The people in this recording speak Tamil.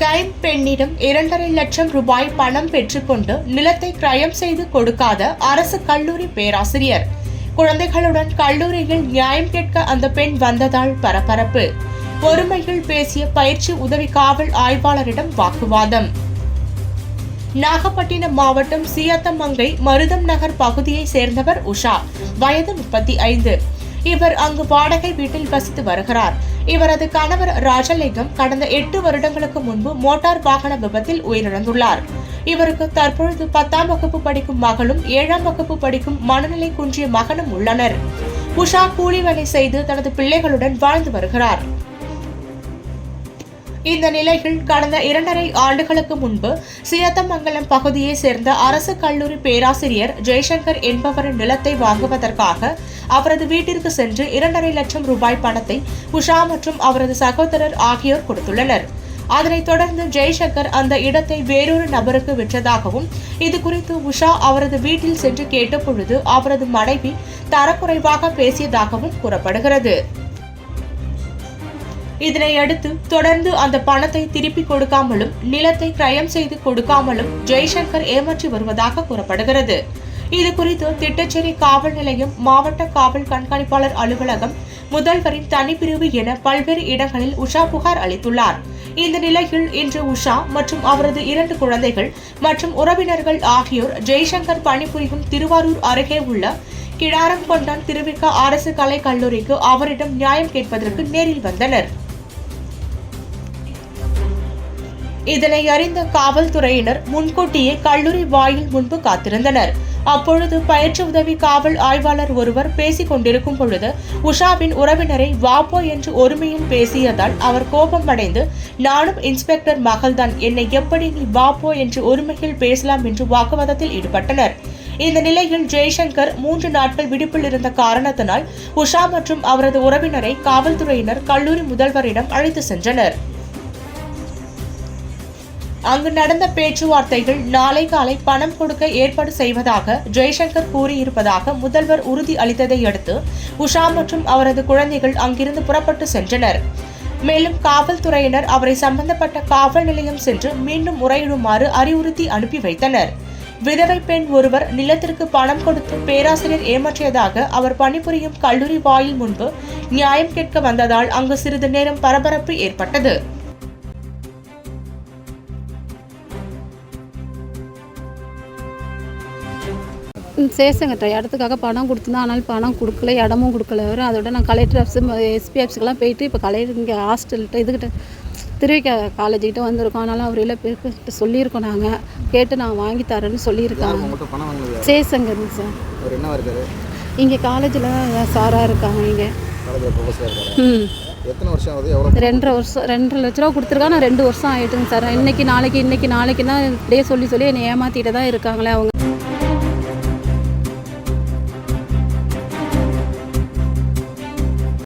லைன் பெண்ணிடம் 2.5 லட்சம் ரூபாய் பணம் பெற்றுக்கொண்டு நிலத்தை கிரயம் செய்து கொடுக்காத அரசு கல்லூரி பேராசிரியர். குழந்தைகளுடன் கல்லூரியில் நியாயம் கேட்க அந்த பெண் வந்ததால் பரபரப்பு. பொறுமையில் பேசிய பயிற்சி உதவி காவல் ஆய்வாளரிடம் வாக்குவாதம். நாகப்பட்டினம் மாவட்டம் சீயத்தமங்கை மருதம் நகர் பகுதியை சேர்ந்தவர் உஷா. வயது 35. இவர் அங்கு வாடகை வீட்டில் வசித்து வருகிறார். இவரது கணவர் ராஜலிங்கம் கடந்த 8 வருடங்களுக்கு முன்பு மோட்டார் வாகன விபத்தில் உயிரிழந்துள்ளார். இவருக்கு தற்பொழுது 10ஆம் வகுப்பு படிக்கும் மகளும் 7ஆம் வகுப்பு படிக்கும் மனநிலை குன்றிய மகனும் உள்ளனர். உஷா கூலி வேலை செய்து தனது பிள்ளைகளுடன் வாழ்ந்து வருகிறார். இந்த நிலையில் கடந்த 2.5 ஆண்டுகளுக்கு முன்பு சீயத்தமங்கலம் பகுதியை சேர்ந்த அரசு கல்லூரி பேராசிரியர் ஜெய்சங்கர் என்பவரின் நிலத்தை வாங்குவதற்காக அவரது வீட்டிற்கு சென்று 2.5 லட்சம் ரூபாய் பணத்தை உஷா மற்றும் அவரது சகோதரர் ஆகியோர் கொடுத்துள்ளனர். அதனைத் தொடர்ந்து ஜெய்சங்கர் அந்த இடத்தை வேறொரு நபருக்கு விற்றதாகவும், இதுகுறித்து உஷா அவரது வீட்டில் சென்று கேட்டபொழுது அவரது மனைவி தரக்குறைவாக பேசியதாகவும் கூறப்படுகிறது. இதனையடுத்து தொடர்ந்து அந்த பணத்தை திருப்பி கொடுக்காமலும் நிலத்தை கிரயம் செய்து கொடுக்காமலும் ஜெய்சங்கர் ஏமாற்றி வருவதாக கூறப்படுகிறது. இதுகுறித்து திட்டச்சேரி காவல் நிலையம், மாவட்ட காவல் கண்காணிப்பாளர் அலுவலகம், முதல்வரின் தனிப்பிரிவு என பல்வேறு இடங்களில் உஷா புகார் அளித்துள்ளார். இந்த நிலையில் இன்று உஷா மற்றும் அவரது 2 குழந்தைகள் மற்றும் உறவினர்கள் ஆகியோர் ஜெய்சங்கர் பணிபுரியும் திருவாரூர் அருகே உள்ள கிடாரங்கொண்டான் திருவிக அரசு கலை கல்லூரிக்கு அவரிடம் நியாயம் கேட்பதற்கு நேரில் வந்தனர். இதனை அறிந்த காவல்துறையினர் முன்கூட்டியே கல்லூரி வாயில் முன்பு காத்திருந்தனர். அப்பொழுது பயிற்சி உதவி காவல் ஆய்வாளர் ஒருவர் பேசிக் கொண்டிருக்கும் பொழுது உஷாவின் உறவினரை வாப்போ என்று ஒருமையில் பேசியதால் அவர் கோபமடைந்து, நானும் இன்ஸ்பெக்டர் மகள்தான், என்னை எப்படி நீ வாப்போ என்று ஒருமையில் பேசலாம் என்று வாக்குவாதத்தில் ஈடுபட்டனர். இந்த நிலையில் ஜெய்சங்கர் 3 நாட்கள் விடுப்பில் இருந்த காரணத்தினால் உஷா மற்றும் அவரது உறவினரை காவல்துறையினர் கல்லூரி முதல்வரிடம் அழைத்து சென்றனர். அங்கு நடந்த பேச்சுவார்த்தைகள் நாளை காலை பணம் கொடுக்க ஏற்பாடு செய்வதாக ஜெய்சங்கர் கூறியிருப்பதாக முதல்வர் உறுதி அளித்ததை அடுத்து உஷா மற்றும் அவரது குழந்தைகள் அங்கிருந்து புறப்பட்டு சென்றனர். மேலும் காவல்துறையினர் அவரை சம்பந்தப்பட்ட காவல் நிலையம் சென்று மீண்டும் முறையிடுமாறு அறிவுறுத்தி அனுப்பி வைத்தனர். விதவை பெண் ஒருவர் நிலத்திற்கு பணம் கொடுத்து பேராசிரியர் ஏமாற்றியதாக அவர் பணிபுரியும் கல்லூரி வாயில் முன்பு நியாயம் கேட்க வந்ததால் அங்கு சிறிது நேரம் பரபரப்பு ஏற்பட்டது. சேஷங்கிட்ட இடத்துக்காக பணம் கொடுத்துருந்தோம். ஆனால் பணம் கொடுக்கல, இடமும் கொடுக்கல. வரும் அதோட நான் கலெக்டர் ஆஃபீஸ், எஸ்பி ஆஃபீஸ்க்கெல்லாம் போயிட்டு இப்போ கலெக்டர் இங்கே ஹாஸ்டல்கிட்ட இதுக்கிட்ட திருவிக காலேஜ்கிட்ட வந்திருக்கோம். அதனால அவர் எல்லாம் பேர்கிட்ட சொல்லியிருக்கோம். நாங்கள் கேட்டு நான் வாங்கி தரேன்னு சொல்லியிருக்காங்க. சேஷங்கருங்க சார். இங்கே காலேஜில் சாராக இருக்காங்க. இங்கே 2.5 வருஷம் 2.5 லட்ச ரூபா கொடுத்துருக்காங்க. நான் 2 வருஷம் ஆகிட்டுங்க சார். இன்னைக்கு நாளைக்குன்னா இப்படியே சொல்லி என்னை ஏமாற்றிட்டு தான் இருக்காங்களே அவங்க.